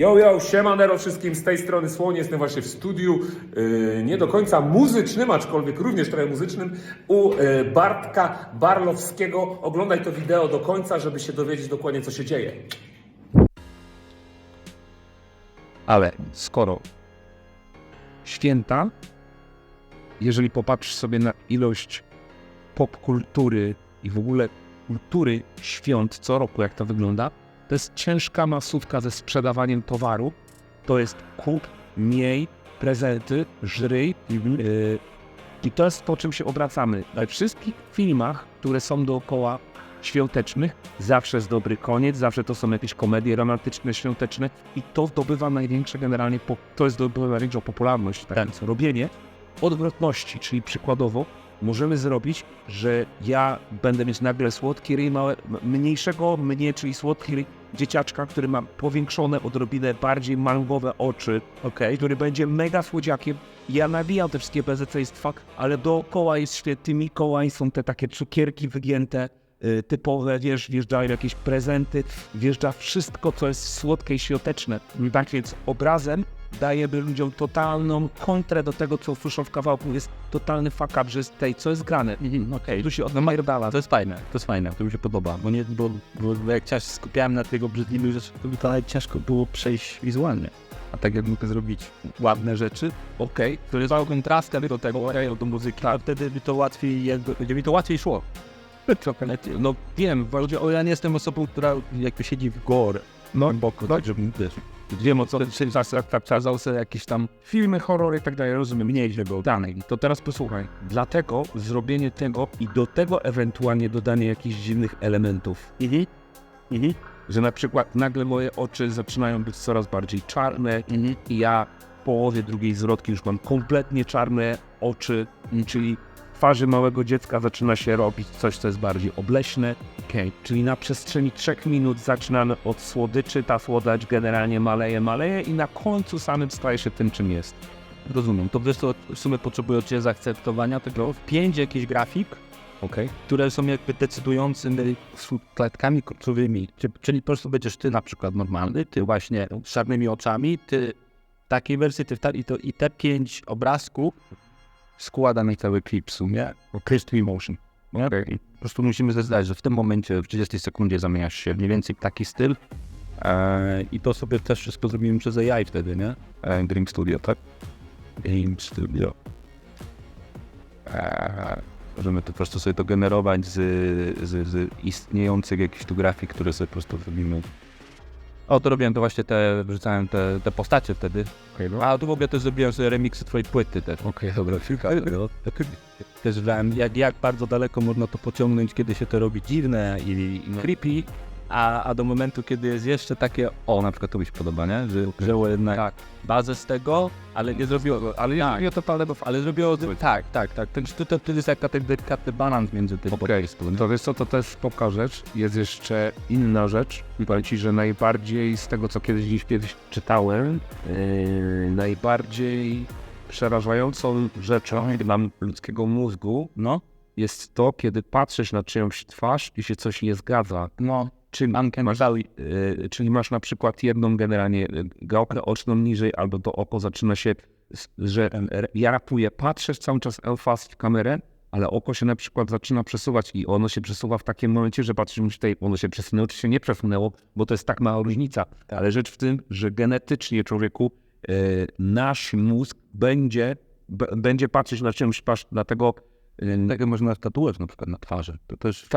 Yo, siemanero wszystkim, z tej strony Słoń, jestem właśnie w studiu, nie do końca muzycznym, aczkolwiek również trochę muzycznym, u Bartka Barlowskiego. Oglądaj to wideo do końca, żeby się dowiedzieć dokładnie, co się dzieje. Ale skoro święta, jeżeli popatrzysz sobie na ilość popkultury i w ogóle kultury świąt co roku, jak to wygląda, to jest ciężka masówka ze sprzedawaniem towaru. To jest kup, miej, prezenty, żryj. I to jest to, czym się obracamy. We wszystkich filmach, które są dookoła świątecznych, zawsze jest dobry koniec, zawsze to są jakieś komedie romantyczne, świąteczne i to zdobywa największe generalnie, to jest zdobywa największą popularność. Tak. Robienie odwrotności, czyli przykładowo możemy zrobić, że ja będę mieć nagle słodki ryj mniejszego mnie, czyli słodki ryj dzieciaczka, który ma powiększone odrobinę bardziej mangowe oczy, który będzie mega słodziakiem. Ja nawijam te wszystkie bezeceństwa, ale dookoła jest święty Mikołaj, są te takie cukierki wygięte, typowe, wjeżdżają jakieś prezenty, wjeżdża wszystko, co jest słodkie i świąteczne. Tak więc obrazem dajemy ludziom totalną kontrę do tego, co słyszą w kawałku. Jest totalny fuck up, że jest tutaj, co jest grane. Tu się odnajdala. To jest fajne, to mi się podoba, bo jak ciągle skupiałem na tego obrzydliwych rzeczy, to nawet ciężko było przejść wizualnie. A tak jak mogę zrobić ładne rzeczy, które są kontrastem do tego, do muzyki, a wtedy by to będzie mi to łatwiej szło. No wiem, ja nie jestem osobą, która jakby siedzi w górę, głęboko, tak, żeby wiesz. Wiem o co czasał sobie jakieś tam filmy, horrory i tak dalej, rozumiem, mniej było danej. To teraz posłuchaj, dlatego zrobienie tego i do tego ewentualnie dodanie jakichś dziwnych elementów. Że na przykład nagle moje oczy zaczynają być coraz bardziej czarne i ja w połowie drugiej zwrotki już mam kompletnie czarne oczy, czyli w twarzy małego dziecka zaczyna się robić coś, co jest bardziej obleśne. Czyli na przestrzeni 3 minut zaczynamy od słodyczy, ta słodycz generalnie maleje i na końcu samym staje się tym, czym jest. Rozumiem, to wiesz co, w sumie potrzebuję od Ciebie zaakceptowania tego. 5 jakichś grafik, które są jakby decydującymi klatkami kluczowymi. Czyli po prostu będziesz ty na przykład normalny, ty właśnie z czarnymi oczami, ty w takiej wersji, i te 5 obrazków składa na cały klip w sumie. Crystal Emotion. I po prostu musimy zdać, że w tym momencie, w 30 sekundzie zamieniasz się mniej więcej w taki styl. I to sobie też wszystko zrobiłem przez AI wtedy, nie? Dream Studio, tak? Dream Studio. Możemy to po prostu sobie to generować z istniejących jakichś tu grafik, które sobie po prostu robimy. O, to robiłem to właśnie wrzucałem te postacie wtedy. A tu w ogóle też zrobiłem sobie remiksy twojej płyty też. Dobra, Też wiem, jak bardzo daleko można to pociągnąć, kiedy się to robi dziwne i creepy, a do momentu, kiedy jest jeszcze takie, na przykład to mi się podoba, nie? Że wzięło jednak bazę z tego, ale nie zrobiło, ale zrobiło, tak. To jest jak ten delikatny balans między tym. To wiesz co, to też spoko rzecz. Jest jeszcze inna rzecz. Powiem Ci, że najbardziej z tego, co kiedyś czytałem, najbardziej przerażającą rzeczą dla ludzkiego mózgu jest to, kiedy patrzysz na czyjąś twarz i się coś nie zgadza. Czyli masz na przykład jedną generalnie gałkę oczną niżej, albo to oko zaczyna się, że ja rapuję, patrzysz cały czas elfas w kamerę, ale oko się na przykład zaczyna przesuwać i ono się przesuwa w takim momencie, że patrzysz, ono się przesunęło, czy się nie przesunęło, bo to jest tak mała różnica. Ale rzecz w tym, że genetycznie człowieku nasz mózg będzie patrzeć na czymś, dlatego Tego można tatuować na przykład na twarzy. To też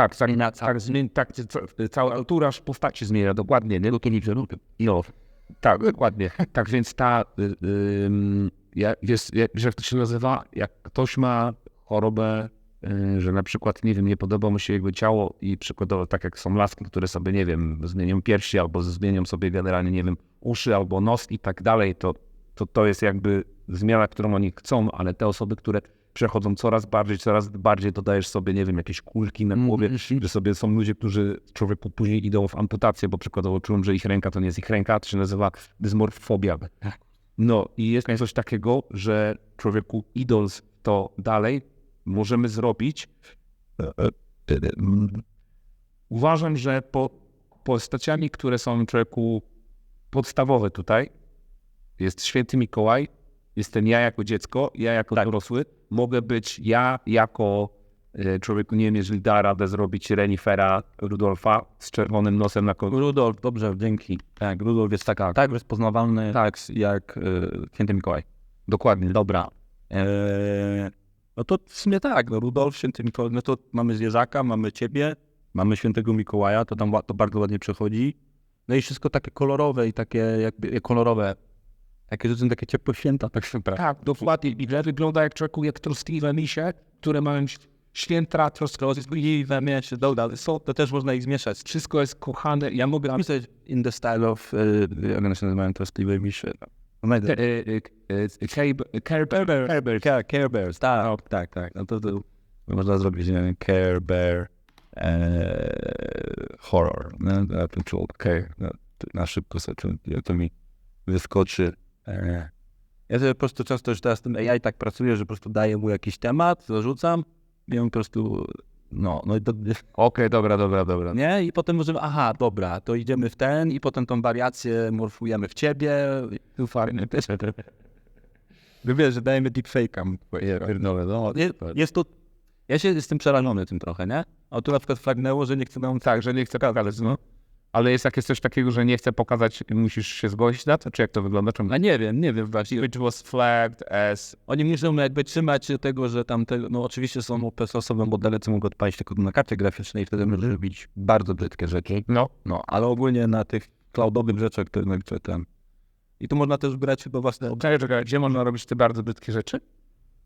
cały anturaż postaci zmienia, dokładnie, nie? Tak, dokładnie. Tak więc wiesz jak to się nazywa, jak ktoś ma chorobę, że na przykład, nie wiem, nie podoba mu się jego ciało i przykładowo tak jak są laski, które sobie, nie wiem, zmienią piersi albo zmienią sobie generalnie, nie wiem, uszy albo nos i tak dalej, to jest jakby zmiana, którą oni chcą, ale te osoby, które przechodzą coraz bardziej dodajesz sobie, nie wiem, jakieś kulki na głowie, że sobie są ludzie, którzy człowieku później idą w amputację, bo przykładowo czują, że ich ręka to nie jest ich ręka, to się nazywa dysmorfobia. No i jest coś takiego, że człowieku idąc to dalej, możemy zrobić. Uważam, że postaciami, które są człowieku podstawowe tutaj. Jest święty Mikołaj, jestem ja jako dziecko, ja jako dorosły. Mogę być ja jako człowieku, nie wiem, jeżeli da radę zrobić renifera Rudolfa z czerwonym nosem na końcu. Rudolf, dobrze, dzięki. Tak, Rudolf jest tak rozpoznawalny jak Święty Mikołaj. Dokładnie. Dobra. No to w sumie tak, no Rudolf, Święty Mikołaj, no to mamy zwierzaka, mamy ciebie, mamy Świętego Mikołaja, to tam to bardzo ładnie przechodzi. No i wszystko takie kolorowe i takie jakby kolorowe, takie rzeczy, takie ciepłe święta, tak się prawie. Tak, dokładnie. I wygląda jak człowieku, jak troskliwe misie, które mają święta, troskliwe misie, dobra, są, To też można ich zmieszać. wszystko jest kochane. Ja mogę Napisać in the style of, jak one się nazywają, troskliwe misie. Care Bears, tak. No to można zrobić, nie wiem, Care Bear horror. No, ja ten człowiek, na szybko sobie to mi wyskoczy. Ja sobie po prostu często już teraz z tym AI tak pracuję, że po prostu daję mu jakiś temat, zarzucam i on po prostu, no i to, Okej, dobra. nie? I potem możemy, aha, dobra, to idziemy w ten i potem tą wariację morfujemy w ciebie. Tu fajnie. Wiesz, że dajemy deepfake'am. No, jest to, ja się jestem przerażony tym trochę, nie? A tu na przykład flagnęło, że nie chce nam Tak, że nie chcę pokazać, no. Ale jest jakieś coś takiego, że nie chcę pokazać, musisz się zgłosić na to, czy jak to wygląda? Czemu? a nie wiem właśnie. Which was flagged as... Oni muszą jakby trzymać się tego, że tam, no oczywiście są open-source'owe modele, co mogą odpalić tylko na karcie graficznej i wtedy możesz robić bardzo brzydkie rzeczy. No. Ale ogólnie na tych cloudowych rzeczach to jednak tam. I tu można też brać chyba własne, Czekaj, gdzie można robić te bardzo brzydkie rzeczy?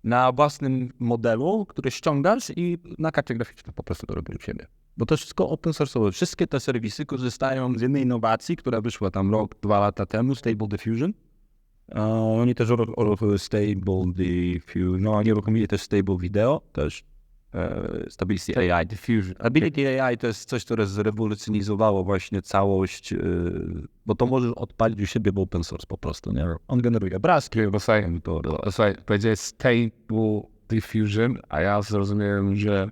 na własnym modelu, który ściągasz i na karcie graficznej po prostu to robisz u siebie. Bo to wszystko open source'owe. Wszystkie te serwisy korzystają z jednej innowacji, która wyszła tam rok, 2 lata temu, Stable Diffusion. Oni też uruchomili Stable Diffusion, no oni uruchomili też Stable Video, też Stability AI Diffusion. Stability AI to jest coś, które zrewolucjonizowało właśnie całość, bo to możesz odpalić u siebie w open source po prostu, nie? On generuje obrazki, Bo słuchaj, powiedziałeś Stable Diffusion, a ja zrozumiałem, że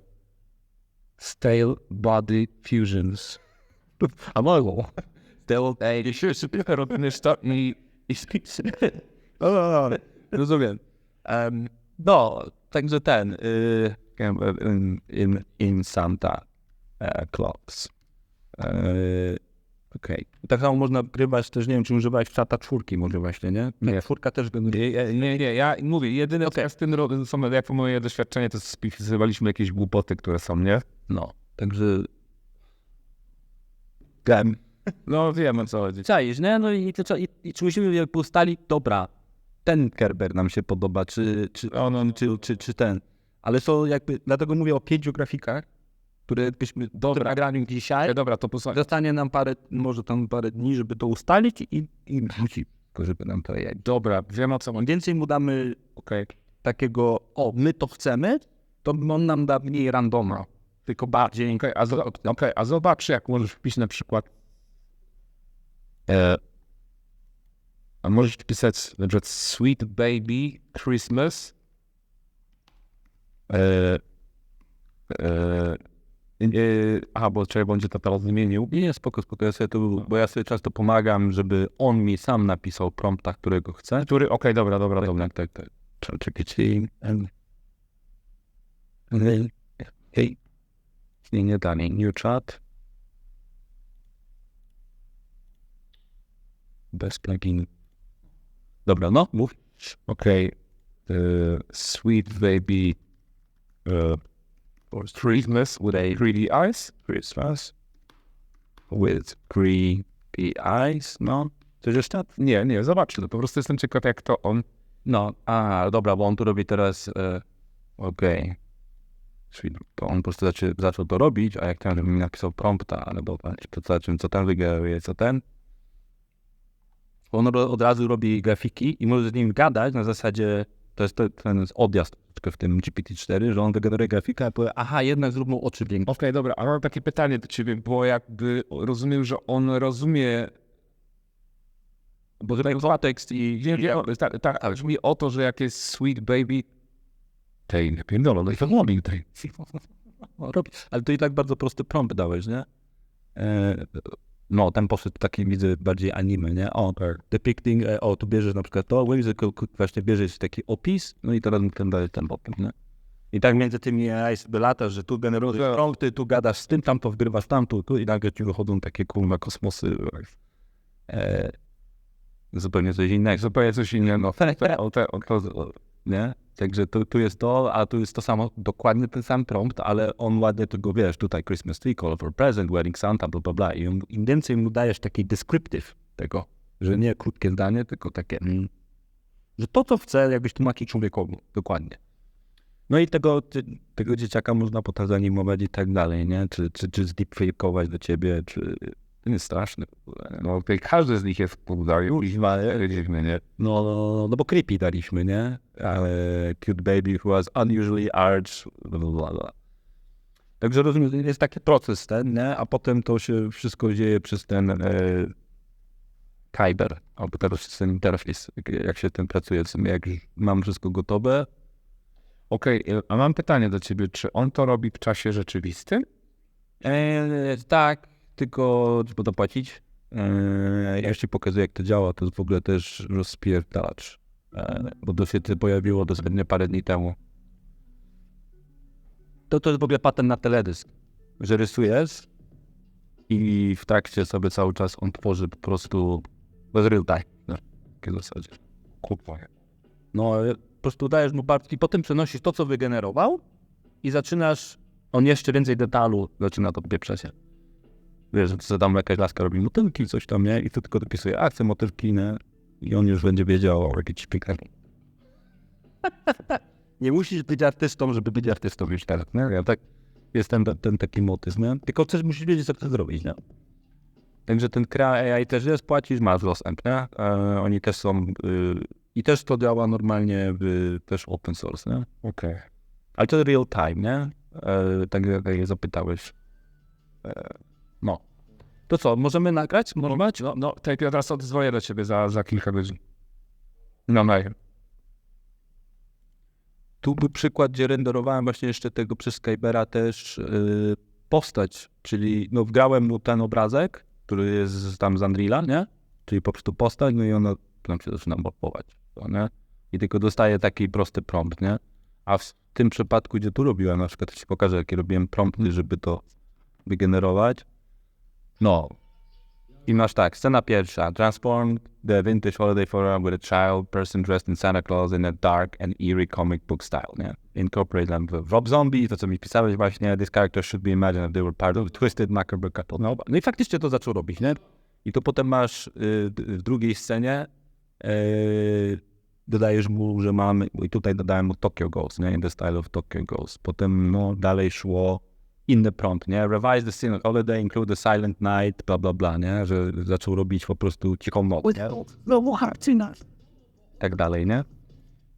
Stale Body Fusions. a mogą. Robisz to i Rozumiem. No, także ten, in Santa Claus. Okej. Tak samo można grywać też, nie wiem, czy używałeś czata 4 może właśnie, nie? Nie, 4 też generuje. nie, ja mówię, jedyne co ja z tym są, jak moje doświadczenie, to spisywaliśmy jakieś głupoty, które są, nie? No, także... No wiem, o co chodzi. Czaisz, nie? No i czy musimy jakby ustalić, dobra, ten Kerber nam się podoba, czy ten. Ale są jakby, dlatego mówię o 5 grafikach, które byśmy w nagraniu dzisiaj, Dobra, to posłuchaj. zostanie nam może tam parę dni, żeby to ustalić i musi, żeby nam to jechać. Dobra, wiem o co chodzi. Im więcej mu damy takiego, my to chcemy, to on nam da mniej randoma, tylko bardziej. A zobacz, jak możesz wpisać na przykład a możesz wpisać na przykład Sweet Baby Christmas bo trzeba będzie to teraz zmienił. Nie, spoko, ja sobie to, bo ja sobie często pomagam, żeby on mi sam napisał prompta, którego chce. Który, dobra. Tak. Czekaj, hej, nie dalej, new chat. Bez plugin. Dobra, no, mów. Sweet Baby Christmas with a greedy eyes. Christmas with creepy eyes, no. Coś jeszcze? Nie, zobaczcie, to po prostu jestem ciekaw, jak to on... No, dobra, bo on tu robi teraz, Czyli to on po prostu zaczął to robić, a jak ten mi napisał prompta, albo to zobaczymy, co ten wygeruje, co ten. On od razu robi grafiki i może z nim gadać na zasadzie, to jest ten odjazd w tym GPT-4, że on wygeneruje grafikę, a powie, jednak zróbmy oczy większe. Dobra, a mam takie pytanie do ciebie, bo jakby rozumiem, że on rozumie... Bo tutaj jest tekst i... Tak, brzmi o to, że jak jest Sweet Baby... Tej, pierdolę, no i to robi tej. Ale to i tak bardzo prosty prompt dałeś, nie? No, ten poszedł taki, widzę, bardziej anime, nie? O, depicting, tu bierzesz na przykład to, whimsical, właśnie bierzesz taki opis, no i teraz ten daje ten potem, nie? I tak między tymi AI sobie latasz, że tu generujesz prompty, tu gadasz z tym, tam to wgrywasz tam, tu i nagle ci wychodzą takie kurwa kosmosy. Zupełnie coś innego. Zupełnie coś innego. Nie? Także tu jest to, a tu jest to samo, dokładnie ten sam prompt, ale on ładnie tego, wiesz, tutaj Christmas tree, call for present, wedding Santa, bla, bla, bla. I im więcej mu dajesz taki descriptive tego, że nie krótkie zdanie, tylko takie, że to, co chce, jakbyś tłumaczył człowiekowi, dokładnie. No i tego dzieciaka można potem zanimować i tak dalej, nie? Czy zdeepfake'ować do ciebie, czy... To jest straszne. No, każdy z nich jest w półdariu i dziwne, nie? No bo creepy daliśmy, nie? Ale cute baby who was unusually arch, bla, bla, bla. Także rozumiem, jest taki proces ten, nie? A potem to się wszystko dzieje przez ten Kyber, albo teraz przez ten interfejs, jak się tym pracuje, jak już mam wszystko gotowe. Okej, a mam pytanie do ciebie, czy on to robi w czasie rzeczywistym? Tak, tylko trzeba dopłacić. Ja ci pokazuję, jak to działa, to jest w ogóle też rozpierdalacz, bo to się pojawiło dosłownie parę dni temu. To jest w ogóle patent na teledysk, że rysujesz i w trakcie sobie cały czas on tworzy po prostu bez real time, w takiej zasadzie. Kurwa. No, po prostu dajesz mu bardzo i potem przenosisz to, co wygenerował i zaczynasz, on jeszcze więcej detalu zaczyna to pieprzeć się. Wiesz, że tam jakaś laska robi motylki, coś tam, nie? I to tylko dopisuje, chcę motylki, nie? I on już będzie wiedział, jakie ci piękne. Nie musisz być artystą, żeby być artystą już teraz, nie? Ja tak, jest ten taki motyw, nie? Tylko też musisz wiedzieć, co chcesz zrobić, nie? Także ten Krea AI też jest, płacisz, masz dostęp, nie? Oni też są, i też to działa normalnie też open source, nie? Okej. Ale to real time, nie? Tak jak je zapytałeś. No. To co, możemy nagrać? No, tej ja teraz odzwonię do ciebie za kilka godzin. No, Tu był przykład, gdzie renderowałem właśnie jeszcze tego przez Skybera też postać, czyli no wgrałem mu ten obrazek, który jest tam z Unreala, nie? Czyli po prostu postać, no i ona tam się zaczyna morfować, nie? I tylko dostaje taki prosty prompt, nie? A w tym przypadku, gdzie tu robiłem, na przykład ci pokażę, jakie robiłem prompty, żeby to wygenerować. No. I masz tak, scena pierwsza. Transform the vintage holiday photo with a child person dressed in Santa Claus in a dark and eerie comic book style, nie? Incorporate them with Rob Zombie, to co mi pisałeś właśnie, this character should be imagined if they were part of a twisted macabre couple. No i faktycznie to zaczął robić, nie? I to potem masz w drugiej scenie dodajesz mu, że mamy, i tutaj dodałem mu Tokyo Ghost, nie? In the style of Tokyo Ghost. Potem no dalej szło inny prompt, nie? Revise the scene of holiday, include the silent night, bla, bla, bla, nie? Że zaczął robić po prostu cichą noc, nie? Tak dalej, nie?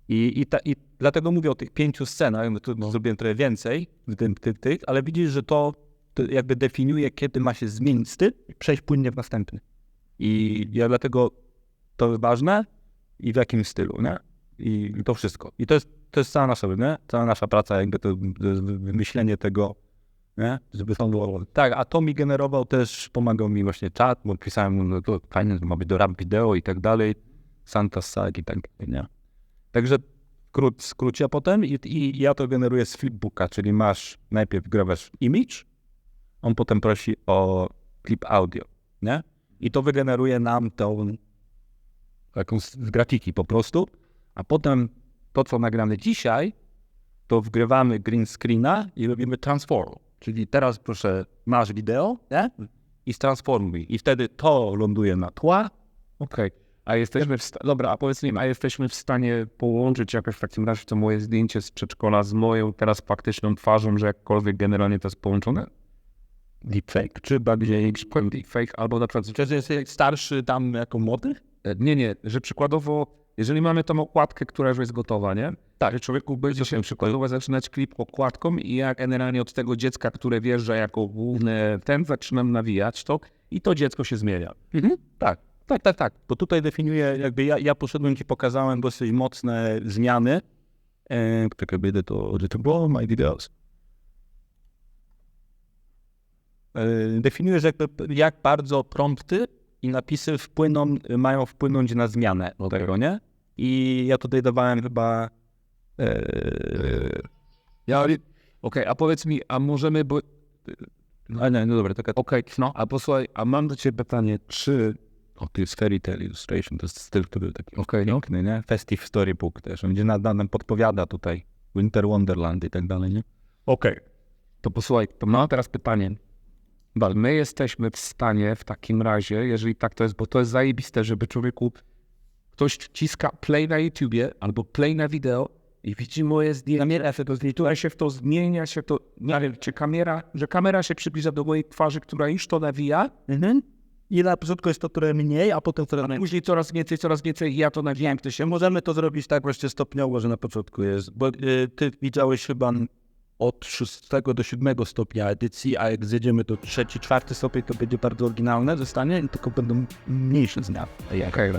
I dlatego mówię o tych 5 scenach, no tu zrobiłem trochę więcej, ale widzisz, że to jakby definiuje, kiedy ma się zmienić styl i przejść płynnie w następny. I ja dlatego to jest ważne i w jakim stylu, nie? I to wszystko. I to jest cała nasza, nie? Cała nasza praca, jakby to wymyślenie tego, nie? Żeby to było. Tak, a to mi generował też, pomagał mi właśnie czat, bo pisałem mu, no to fajnie, to ma być do rap wideo i tak dalej, Santa Sag i tak dalej, nie? Także w skrócie, a potem i ja to generuję z flipbooka, czyli masz, najpierw grawasz image, on potem prosi o klip audio, nie? I to wygeneruje nam tą taką z grafiki po prostu, a potem to, co nagramy dzisiaj, to wgrywamy green screena i robimy transform. Czyli teraz proszę, masz wideo, nie? I transformuj. I wtedy to ląduje na tła. Okej. A jesteśmy dobra, a powiedz mi, a jesteśmy w stanie połączyć jakoś w takim razie to moje zdjęcie z przedszkola z moją teraz faktyczną twarzą, że jakkolwiek generalnie to jest połączone? Deepfake, czy bardziej Deepfake, albo na przykład... Czy jest starszy tam jako młody? Nie, że przykładowo, jeżeli mamy tą okładkę, która już jest gotowa, nie? Tak. Że człowieku będzie się przykładowo zaczynać klip okładką i ja generalnie od tego dziecka, które wjeżdża jako główny ten, zaczynam nawijać to i to dziecko się zmienia. Tak. Bo tutaj definiuję, jakby ja poszedłem, ci pokazałem dosyć mocne zmiany, które będę to było my videos. definiujesz jakby jak bardzo prompty i napisy mają wpłynąć na zmianę tego, nie? I ja tutaj dawałem chyba... Okej, a powiedz mi, a możemy, bo... A nie, no dobra, taka... Okej, no, a posłuchaj, a mam do ciebie pytanie, czy... To jest Fairy Tale Illustration, to jest styl, który taki Okej, no. piękny, nie? Festive Storybook też, gdzie nam podpowiada tutaj Winter Wonderland i tak dalej, nie? Okej. To posłuchaj, to mam teraz pytanie. My jesteśmy w stanie w takim razie, jeżeli tak to jest, bo to jest zajebiste, żeby człowieku ktoś wciska play na YouTubie albo play na wideo i widzi moje zdjęcie, która się w to zmienia, się to, nie wiem, czy kamera się przybliża do mojej twarzy, która już to nawija, I na początku jest to trochę mniej, a potem później coraz więcej, ja to nawijam, to się możemy to zrobić tak właśnie stopniowo, że na początku jest, bo ty widziałeś chyba od 6 do 7 stopnia edycji, a jak zjedziemy do 3-4 stopień, to będzie bardzo oryginalne zostanie, tylko będą mniejsze zmiany. Okej.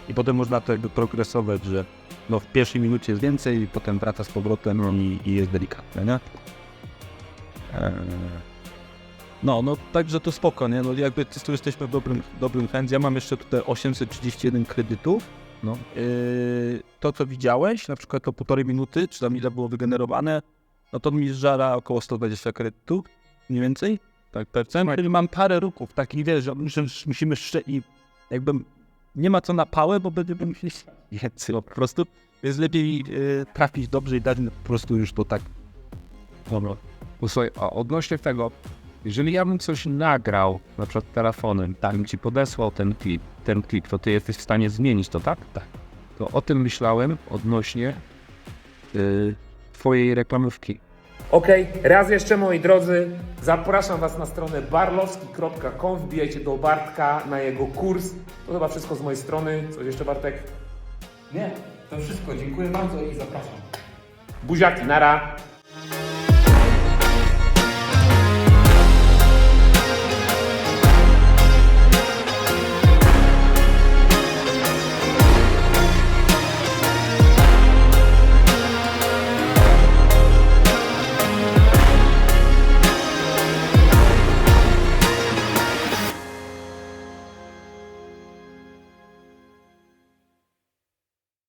I potem można to jakby progresować, że no w pierwszej minucie jest więcej i potem wraca z powrotem i jest delikatne, nie? No także to spoko, nie? No jakby tu jesteśmy w dobrym trend. Ja mam jeszcze tutaj 831 kredytów. No. To co widziałeś, na przykład to 1,5 minuty, czy tam ile było wygenerowane, no to mi żara około 120 kredytów, mniej więcej, tak percent. Czyli mam parę ruchów takich, wiesz, że musimy i jakby nie ma co na pałę, bo będziemy musieli więcej po prostu. Więc lepiej trafić dobrze i dać po prostu już to tak. Dobra. Posłuchaj, a odnośnie tego, jeżeli ja bym coś nagrał, na przykład telefonem, tak bym ci podesłał ten klip, to ty jesteś w stanie zmienić to, tak? Tak. To o tym myślałem odnośnie twojej reklamówki. Okej, raz jeszcze moi drodzy, zapraszam was na stronę barlowski.com, wbijajcie do Bartka na jego kurs. To chyba wszystko z mojej strony. Coś jeszcze, Bartek? Nie, to wszystko. Dziękuję bardzo i zapraszam. Buziaki, nara!